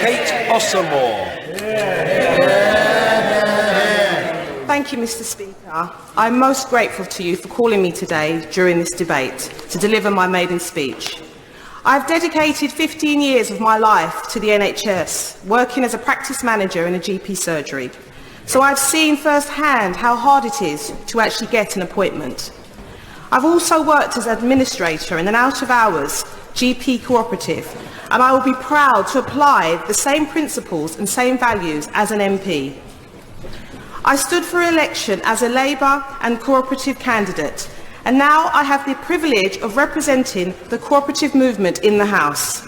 Kate Osamor. Thank you, Mr. Speaker. I'm most grateful to you for calling me today during this debate to deliver my maiden speech. I've dedicated 15 years of my life to the NHS, working as a practice manager in a GP surgery. So I've seen firsthand how hard it is to actually get an appointment. I've also worked as administrator in an out-of-hours GP cooperative, and I will be proud to apply the same principles and same values as an MP. I stood for election as a Labour and cooperative candidate, and now I have the privilege of representing the cooperative movement in the House.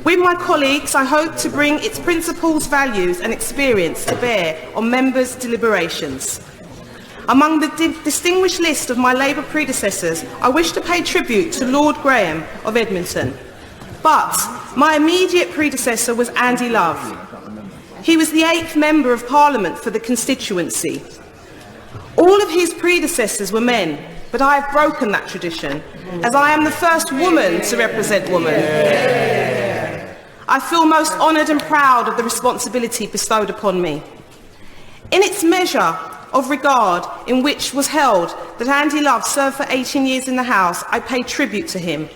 With my colleagues, I hope to bring its principles, values and experience to bear on members' deliberations. Among the distinguished list of my Labour predecessors, I wish to pay tribute to Lord Graham of Edmonton. But my immediate predecessor was Andy Love. He was the 8th Member of Parliament for the constituency. All of his predecessors were men, but I have broken that tradition, as I am the first woman to represent women. I feel most honoured and proud of the responsibility bestowed upon me. In its measure of regard in which was held that Andy Love served for 18 years in the House, I pay tribute to him.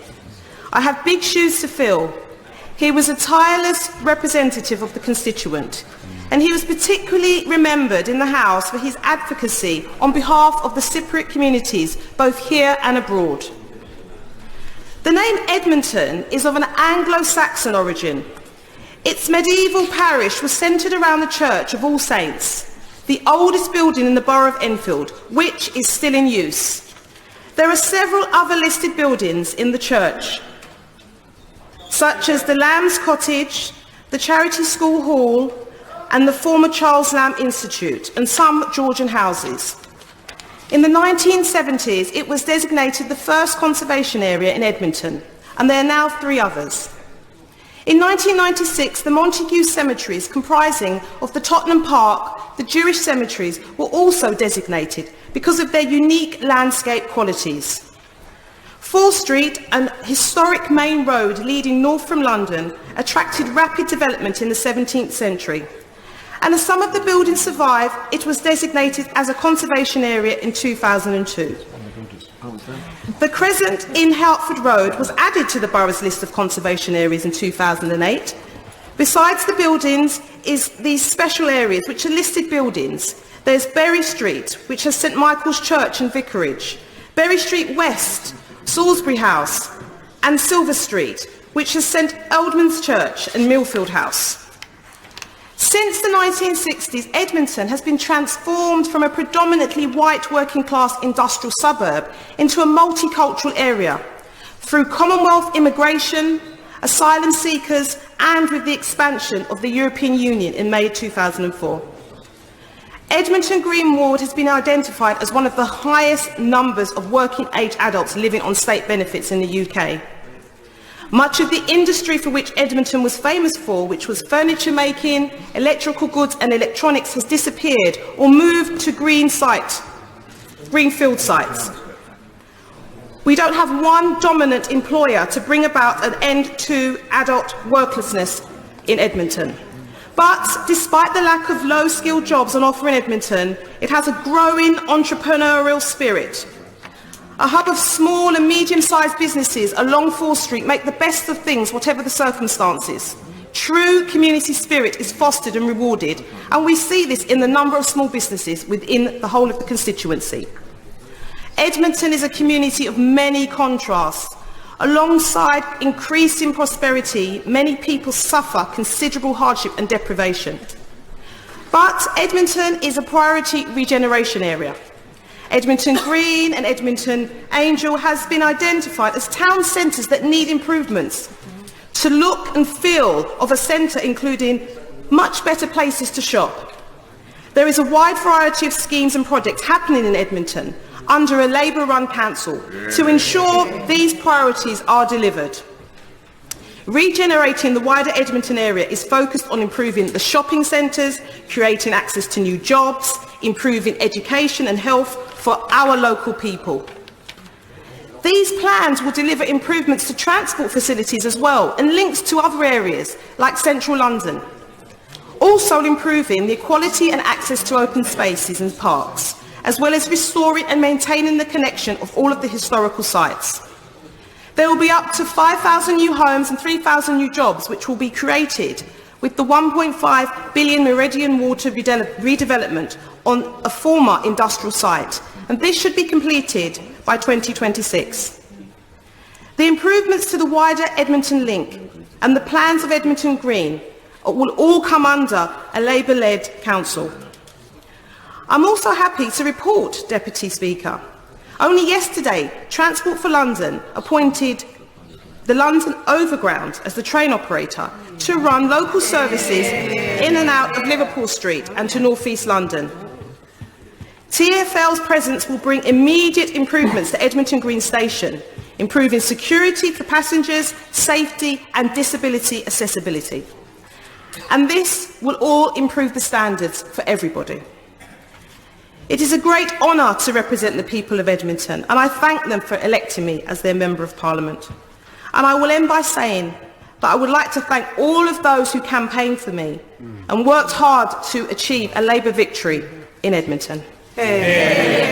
I have big shoes to fill. He was a tireless representative of the constituent, and he was particularly remembered in the House for his advocacy on behalf of the Cypriot communities, both here and abroad. The name Edmonton is of an Anglo-Saxon origin. Its medieval parish was centred around the Church of All Saints, the oldest building in the borough of Enfield, which is still in use. There are several other listed buildings in the church, such as the Lamb's Cottage, the Charity School Hall, and the former Charles Lamb Institute, and some Georgian houses. In the 1970s, it was designated the first conservation area in Edmonton, and there are now 3 others. In 1996, the Montague cemeteries, comprising of the Tottenham Park, the Jewish cemeteries, were also designated because of their unique landscape qualities. Fore Street, an historic main road leading north from London, attracted rapid development in the 17th century. And as some of the buildings survive, it was designated as a conservation area in 2002. The Crescent in Hertford Road was added to the borough's list of conservation areas in 2008. Besides the buildings is these special areas, which are listed buildings. There's Berry Street, which has St Michael's Church and Vicarage, Berry Street West, Salisbury House, and Silver Street, which has St Eldman's Church and Millfield House. Since the 1960s, Edmonton has been transformed from a predominantly white working-class industrial suburb into a multicultural area through Commonwealth immigration, asylum seekers, and with the expansion of the European Union in May 2004. Edmonton Green Ward has been identified as one of the highest numbers of working-age adults living on state benefits in the UK. Much of the industry for which Edmonton was famous for, which was furniture making, electrical goods and electronics, has disappeared or moved to greenfield sites. We don't have one dominant employer to bring about an end to adult worklessness in Edmonton. But despite the lack of low-skilled jobs on offer in Edmonton, it has a growing entrepreneurial spirit. A hub of small and medium-sized businesses along Fore Street make the best of things, whatever the circumstances. True community spirit is fostered and rewarded, and we see this in the number of small businesses within the whole of the constituency. Edmonton is a community of many contrasts. Alongside increasing prosperity, many people suffer considerable hardship and deprivation. But Edmonton is a priority regeneration area. Edmonton Green and Edmonton Angel has been identified as town centres that need improvements to look and feel of a centre, including much better places to shop. There is a wide variety of schemes and projects happening in Edmonton under a Labour-run council to ensure these priorities are delivered. Regenerating the wider Edmonton area is focused on improving the shopping centres, creating access to new jobs, improving education and health for our local people. These plans will deliver improvements to transport facilities as well and links to other areas like central London. Also improving the equality and access to open spaces and parks, as well as restoring and maintaining the connection of all of the historical sites. There will be up to 5,000 new homes and 3,000 new jobs which will be created with the 1.5 billion Meridian Water redevelopment on a former industrial site, and this should be completed by 2026. The improvements to the wider Edmonton link and the plans of Edmonton Green will all come under a Labour-led council. I'm also happy to report, Deputy Speaker, only yesterday, Transport for London appointed the London Overground as the train operator to run local services in and out of Liverpool Street and to North East London. TfL's presence will bring immediate improvements to Edmonton Green Station, improving security for passengers, safety and disability accessibility. And this will all improve the standards for everybody. It is a great honour to represent the people of Edmonton, and I thank them for electing me as their Member of Parliament. And I will end by saying that I would like to thank all of those who campaigned for me and worked hard to achieve a Labour victory in Edmonton. Hey.